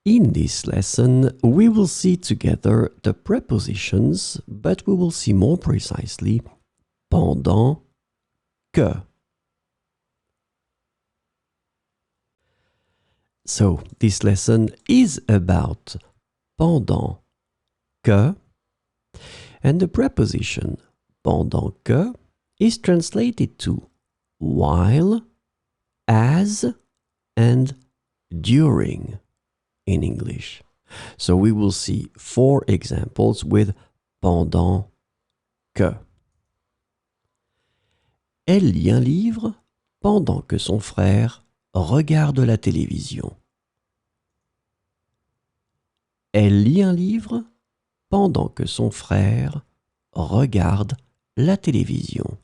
In this lesson, we will see together the prepositions, but we will see more precisely pendant que. So, this lesson is about pendant que, and the preposition pendant que is translated to while, as, and during in English. So we will see 4 examples with pendant que. Elle lit un livre pendant que son frère regarde la télévision. Elle lit un livre pendant que son frère regarde la télévision.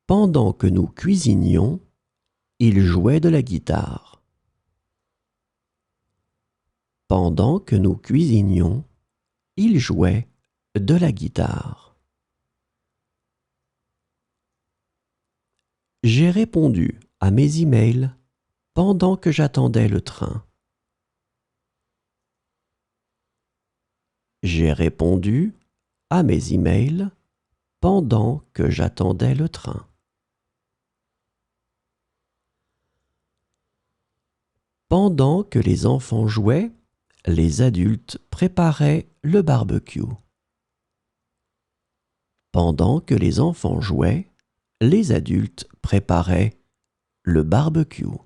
Pendant que nous cuisinions, il jouait de la guitare. Pendant que nous cuisinions, il jouait de la guitare. J'ai répondu à mes emails pendant que j'attendais le train. J'ai répondu à mes emails pendant que j'attendais le train. Pendant que les enfants jouaient, les adultes préparaient le barbecue. Pendant que les enfants jouaient, les adultes préparaient le barbecue.